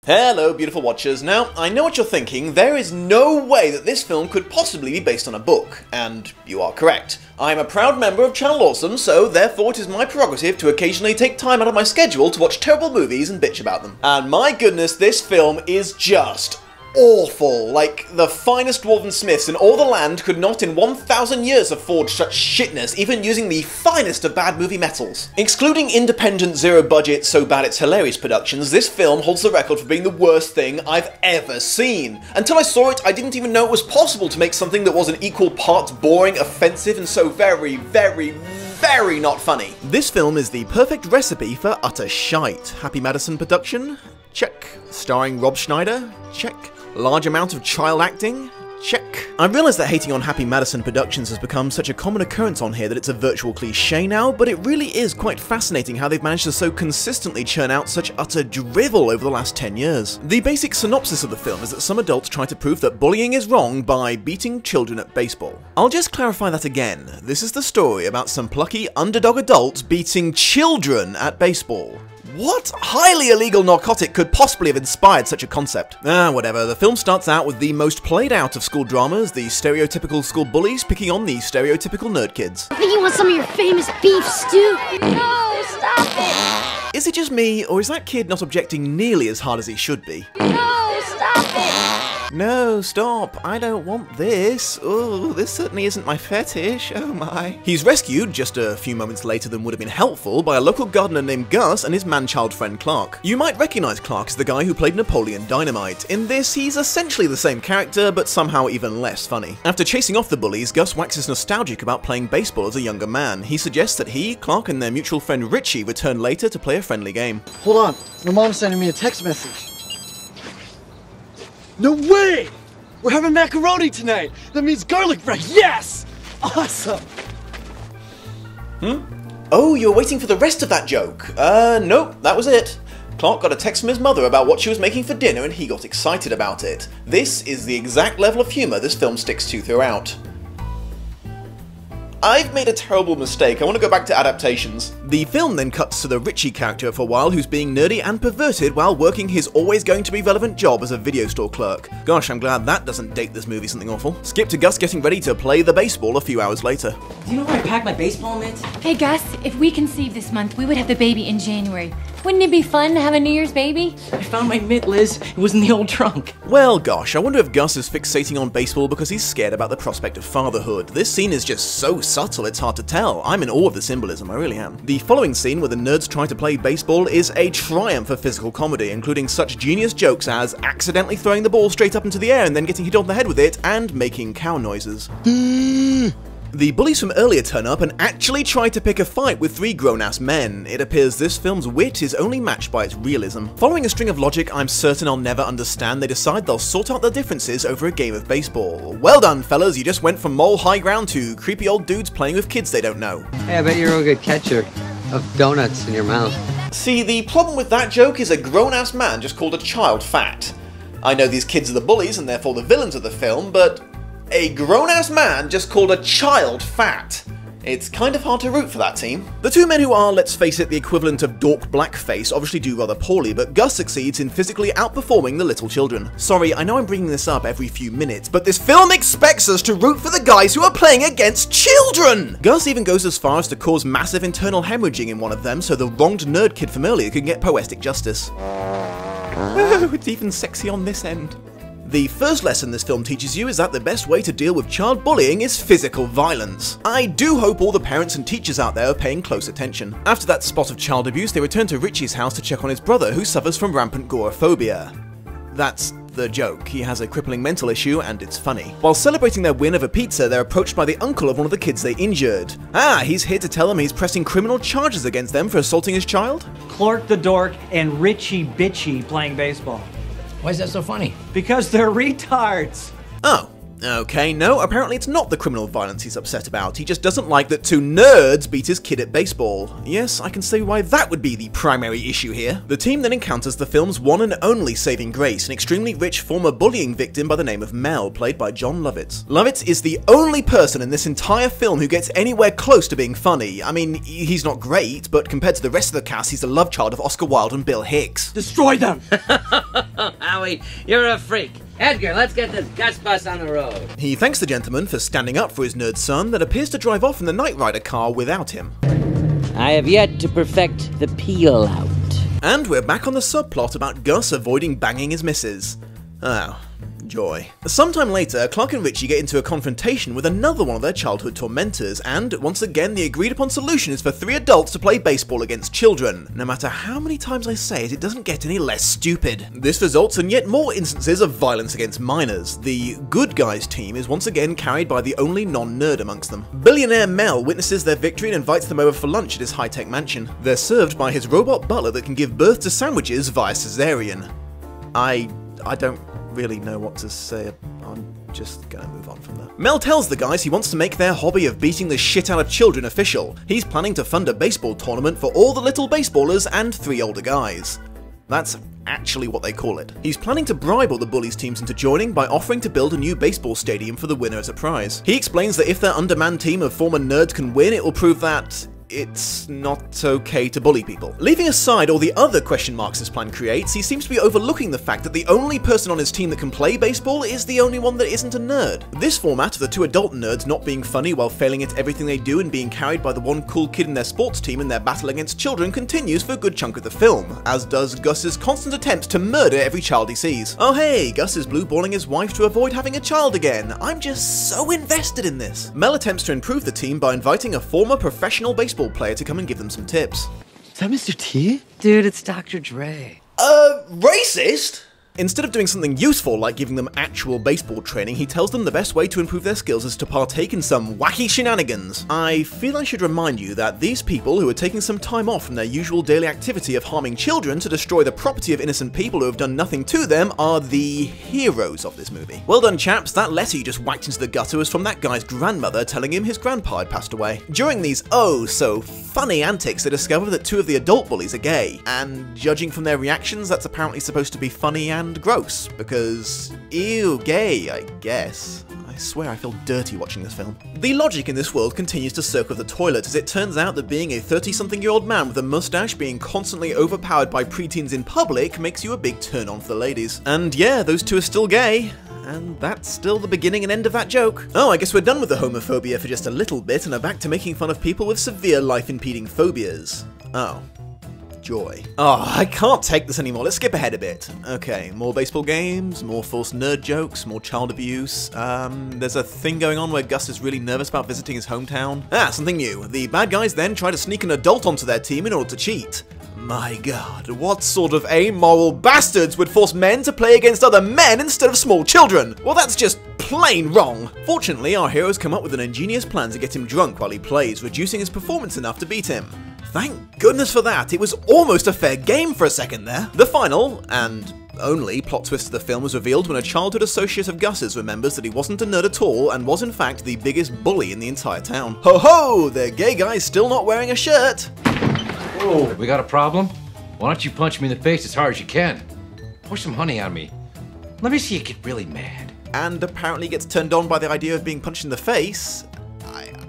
Hello, beautiful watchers. Now, I know what you're thinking. There is no way that this film could possibly be based on a book. And you are correct. I'm a proud member of Channel Awesome, so therefore it is my prerogative to occasionally take time out of my schedule to watch terrible movies and bitch about them. And my goodness, this film is just awful. Like, the finest dwarven smiths in all the land could not in 1,000 years have forged such shitness, even using the finest of bad movie metals. Excluding independent, zero-budget, so bad it's hilarious productions, this film holds the record for being the worst thing I've ever seen. Until I saw it, I didn't even know it was possible to make something that was an equal parts boring, offensive, and so very, very, very not funny. This film is the perfect recipe for utter shite. Happy Madison production? Check. Starring Rob Schneider? Check. Large amount of child acting? Check. I realise that hating on Happy Madison Productions has become such a common occurrence on here that it's a virtual cliche now, but it really is quite fascinating how they've managed to so consistently churn out such utter drivel over the last 10 years. The basic synopsis of the film is that some adults try to prove that bullying is wrong by beating children at baseball. I'll just clarify that again. This is the story about some plucky underdog adults beating children at baseball. What highly illegal narcotic could possibly have inspired such a concept? Whatever. The film starts out with the most played out of school dramas, the stereotypical school bullies picking on the stereotypical nerd kids. I think you want some of your famous beef stew? No, stop it! Is it just me, or is that kid not objecting nearly as hard as he should be? No, stop it! No, stop. I don't want this. Oh, this certainly isn't my fetish. Oh my. He's rescued, just a few moments later than would have been helpful, by a local gardener named Gus and his man-child friend Clark. You might recognise Clark as the guy who played Napoleon Dynamite. In this, he's essentially the same character, but somehow even less funny. After chasing off the bullies, Gus waxes nostalgic about playing baseball as a younger man. He suggests that he, Clark, and their mutual friend Richie return later to play a friendly game. Hold on, my mom's sending me a text message. No way! We're having macaroni tonight! That means garlic bread, yes! Awesome! Oh, you're waiting for the rest of that joke. Nope, that was it. Clark got a text from his mother about what she was making for dinner and he got excited about it. This is the exact level of humour this film sticks to throughout. I've made a terrible mistake. I want to go back to adaptations. The film then cuts to the Richie character for a while, who's being nerdy and perverted while working his always going to be relevant job as a video store clerk. Gosh, I'm glad that doesn't date this movie something awful. Skip to Gus getting ready to play the baseball a few hours later. Do you know where I packed my baseball mitt? Hey Gus, if we conceive this month, we would have the baby in January. Wouldn't it be fun to have a New Year's baby? I found my mitt, Liz. It was in the old trunk. Well, gosh, I wonder if Gus is fixating on baseball because he's scared about the prospect of fatherhood. This scene is just so subtle, it's hard to tell. I'm in awe of the symbolism, I really am. The following scene where the nerds try to play baseball is a triumph of physical comedy, including such genius jokes as accidentally throwing the ball straight up into the air and then getting hit on the head with it, and making cow noises. The bullies from earlier turn up and actually try to pick a fight with three grown-ass men. It appears this film's wit is only matched by its realism. Following a string of logic I'm certain I'll never understand, they decide they'll sort out their differences over a game of baseball. Well done, fellas, you just went from moral high ground to creepy old dudes playing with kids they don't know. Hey, I bet you're a good catcher of donuts in your mouth. See, the problem with that joke is a grown-ass man just called a child fat. I know these kids are the bullies and therefore the villains of the film, but a grown-ass man just called a child fat. It's kind of hard to root for that team. The two men who are, let's face it, the equivalent of dork blackface obviously do rather poorly, but Gus succeeds in physically outperforming the little children. Sorry, I know I'm bringing this up every few minutes, but this film expects us to root for the guys who are playing against children! Gus even goes as far as to cause massive internal hemorrhaging in one of them so the wronged nerd kid from earlier can get poetic justice. Oh, it's even sexy on this end. The first lesson this film teaches you is that the best way to deal with child bullying is physical violence. I do hope all the parents and teachers out there are paying close attention. After that spot of child abuse, they return to Richie's house to check on his brother, who suffers from rampant agoraphobia. That's the joke. He has a crippling mental issue, and it's funny. While celebrating their win of a pizza, they're approached by the uncle of one of the kids they injured. He's here to tell them he's pressing criminal charges against them for assaulting his child? Clark the dork and Richie bitchy playing baseball. Why is that so funny? Because they're retards. Oh, Okay, no, apparently it's not the criminal violence he's upset about. He just doesn't like that two nerds beat his kid at baseball. Yes, I can see why that would be the primary issue here. The team then encounters the film's one and only saving grace, an extremely rich former bullying victim by the name of Mel, played by Jon Lovitz. Lovitz is the only person in this entire film who gets anywhere close to being funny. I mean, he's not great, but compared to the rest of the cast, he's the love child of Oscar Wilde and Bill Hicks. Destroy them! Howie, you're a freak. Edgar, let's get this Gus bus on the road. He thanks the gentleman for standing up for his nerd son that appears to drive off in the Knight Rider car without him. I have yet to perfect the peel out. And we're back on the subplot about Gus avoiding banging his missus. Oh, joy. Sometime later, Clark and Richie get into a confrontation with another one of their childhood tormentors, and once again the agreed upon solution is for 3 adults to play baseball against children. No matter how many times I say it, it doesn't get any less stupid. This results in yet more instances of violence against minors. The good guys team is once again carried by the only non-nerd amongst them. Billionaire Mel witnesses their victory and invites them over for lunch at his high-tech mansion. They're served by his robot butler that can give birth to sandwiches via cesarean. I don't really know what to say. I'm just gonna move on from that. Mel tells the guys he wants to make their hobby of beating the shit out of children official. He's planning to fund a baseball tournament for all the little baseballers and 3 older guys. That's actually what they call it. He's planning to bribe all the bullies teams into joining by offering to build a new baseball stadium for the winner as a prize. He explains that if their undermanned team of former nerds can win, it will prove that it's not okay to bully people. Leaving aside all the other question marks this plan creates, he seems to be overlooking the fact that the only person on his team that can play baseball is the only one that isn't a nerd. This format of the 2 adult nerds not being funny while failing at everything they do and being carried by the one cool kid in their sports team in their battle against children continues for a good chunk of the film, as does Gus's constant attempts to murder every child he sees. Oh hey, Gus is blue-balling his wife to avoid having a child again. I'm just so invested in this. Mel attempts to improve the team by inviting a former professional baseball player to come and give them some tips. Is that Mr. T? Dude, it's Dr. Dre. Racist? Instead of doing something useful like giving them actual baseball training, he tells them the best way to improve their skills is to partake in some wacky shenanigans. I feel I should remind you that these people who are taking some time off from their usual daily activity of harming children to destroy the property of innocent people who have done nothing to them are the heroes of this movie. Well done chaps, that letter you just whacked into the gutter was from that guy's grandmother telling him his grandpa had passed away. During these oh so funny antics, they discover that 2 of the adult bullies are gay, and judging from their reactions that's apparently supposed to be funny and gross, because ew, gay, I guess. I swear I feel dirty watching this film. The logic in this world continues to circle the toilet, as it turns out that being a 30-something-year-old man with a mustache being constantly overpowered by preteens in public makes you a big turn-on for the ladies. And yeah, those 2 are still gay. And that's still the beginning and end of that joke. Oh, I guess we're done with the homophobia for just a little bit and are back to making fun of people with severe life-impeding phobias. Oh. Joy. Oh, I can't take this anymore. Let's skip ahead a bit. Okay, more baseball games, more forced nerd jokes, more child abuse. There's a thing going on where Gus is really nervous about visiting his hometown. Ah, something new. The bad guys then try to sneak an adult onto their team in order to cheat. My god, what sort of amoral bastards would force men to play against other men instead of small children? Well, that's just plain wrong. Fortunately, our heroes come up with an ingenious plan to get him drunk while he plays, reducing his performance enough to beat him. Thank goodness for that, it was almost a fair game for a second there. The final, and only, plot twist of the film was revealed when a childhood associate of Gus's remembers that he wasn't a nerd at all and was in fact the biggest bully in the entire town. Ho ho! The gay guy's still not wearing a shirt! Whoa, we got a problem? Why don't you punch me in the face as hard as you can? Pour some honey on me. Let me see you get really mad. And apparently gets turned on by the idea of being punched in the face.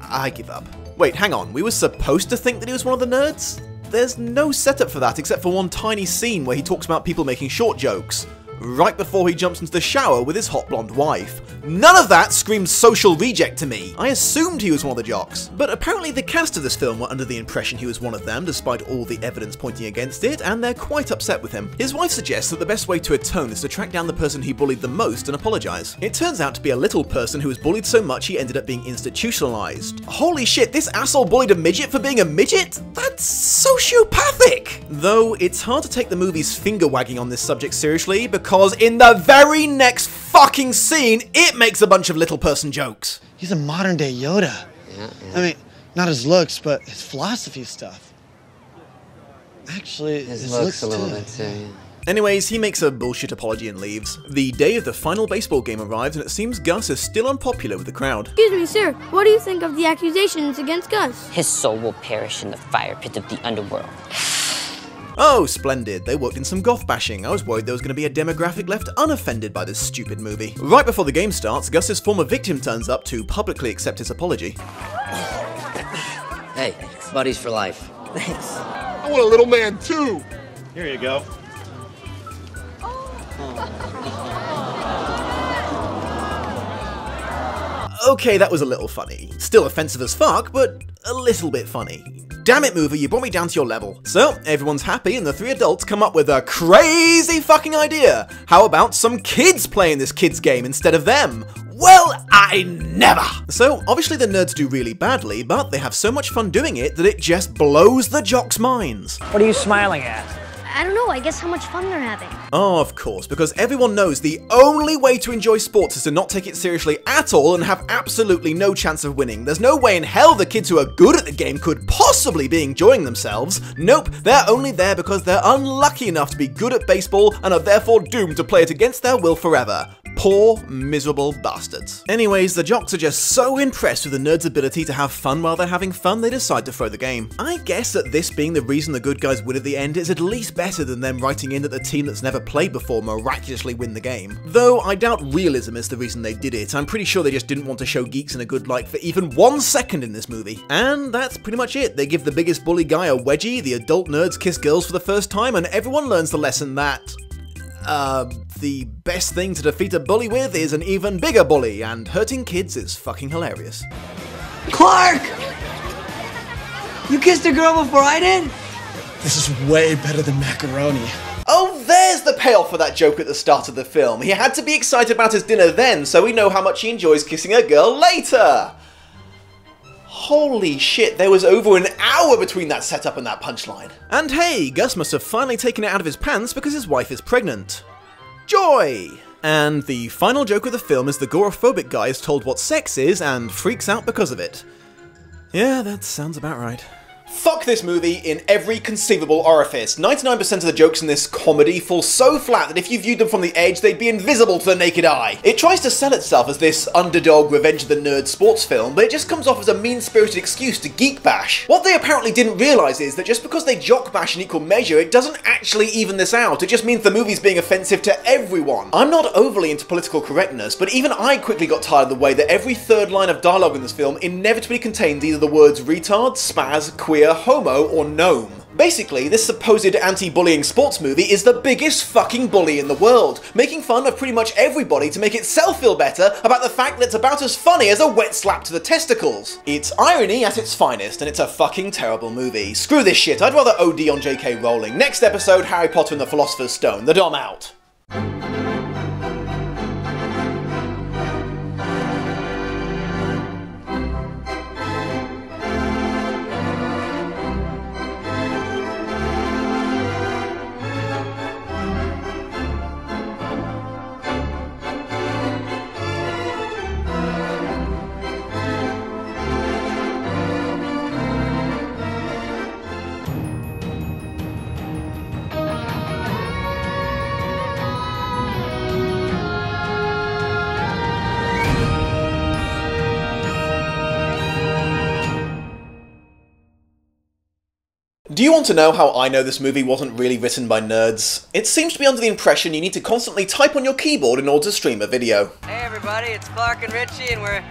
I give up. Wait, hang on, we were supposed to think that he was one of the nerds? There's no setup for that except for one tiny scene where he talks about people making short jokes, right before he jumps into the shower with his hot blonde wife. None of that screams social reject to me. I assumed he was one of the jocks. But apparently the cast of this film were under the impression he was one of them, despite all the evidence pointing against it, and they're quite upset with him. His wife suggests that the best way to atone is to track down the person he bullied the most and apologize. It turns out to be a little person who was bullied so much he ended up being institutionalized. Holy shit, this asshole bullied a midget for being a midget? That's sociopathic! Though it's hard to take the movie's finger wagging on this subject seriously, because in the very next fucking scene, it makes a bunch of little person jokes. He's a modern day Yoda. Yeah. I mean, not his looks, but his philosophy stuff. Actually, His looks a little too. bit too. Yeah. Anyways, he makes a bullshit apology and leaves. The day of the final baseball game arrives, and it seems Gus is still unpopular with the crowd. Excuse me, sir. What do you think of the accusations against Gus? His soul will perish in the fire pit of the underworld. Oh, splendid. They worked in some goth bashing. I was worried there was going to be a demographic left unoffended by this stupid movie. Right before the game starts, Gus's former victim turns up to publicly accept his apology. Hey, buddies for life. Thanks. I want a little man too. Here you go. Okay, that was a little funny. Still offensive as fuck, but a little bit funny. Damn it, movie, you brought me down to your level. So, everyone's happy and the three adults come up with a crazy fucking idea. How about some kids playing this kids game instead of them? Well, I never! So, obviously the nerds do really badly, but they have so much fun doing it that it just blows the jocks' minds. What are you smiling at? I don't know, I guess how much fun they're having. Oh, of course, because everyone knows the only way to enjoy sports is to not take it seriously at all and have absolutely no chance of winning. There's no way in hell the kids who are good at the game could possibly be enjoying themselves. Nope, they're only there because they're unlucky enough to be good at baseball and are therefore doomed to play it against their will forever. Poor, miserable bastards. Anyways, the jocks are just so impressed with the nerds' ability to have fun while they're having fun, they decide to throw the game. I guess that this being the reason the good guys win at the end is at least better than them writing in that the team that's never played before miraculously win the game. Though I doubt realism is the reason they did it. I'm pretty sure they just didn't want to show geeks in a good light for even 1 second in this movie. And that's pretty much it. They give the biggest bully guy a wedgie, the adult nerds kiss girls for the first time, and everyone learns the lesson that the best thing to defeat a bully with is an even bigger bully, and hurting kids is fucking hilarious. Clark! You kissed a girl before I did? This is way better than macaroni. Oh, there's the payoff for that joke at the start of the film. He had to be excited about his dinner then, so we know how much he enjoys kissing a girl later. Holy shit, there was over an hour between that setup and that punchline. And hey, Gus must have finally taken it out of his pants because his wife is pregnant. Joy! And the final joke of the film is the agoraphobic guy is told what sex is and freaks out because of it. Yeah, that sounds about right. Fuck this movie in every conceivable orifice. 99% of the jokes in this comedy fall so flat that if you viewed them from the edge, they'd be invisible to the naked eye. It tries to sell itself as this underdog Revenge of the Nerds sports film, but it just comes off as a mean-spirited excuse to geek bash. What they apparently didn't realise is that just because they jock bash in equal measure, it doesn't actually even this out. It just means the movie's being offensive to everyone. I'm not overly into political correctness, but even I quickly got tired of the way that every third line of dialogue in this film inevitably contained either the words retard, spaz, queer, homo, or gnome. Basically, this supposed anti-bullying sports movie is the biggest fucking bully in the world, making fun of pretty much everybody to make itself feel better about the fact that it's about as funny as a wet slap to the testicles. It's irony at its finest, and it's a fucking terrible movie. Screw this shit, I'd rather OD on J.K. Rowling. Next episode, Harry Potter and the Philosopher's Stone. The Dom out. Do you want to know how I know this movie wasn't really written by nerds? It seems to be under the impression you need to constantly type on your keyboard in order to stream a video. Hey everybody, it's Clark and Richie, and we're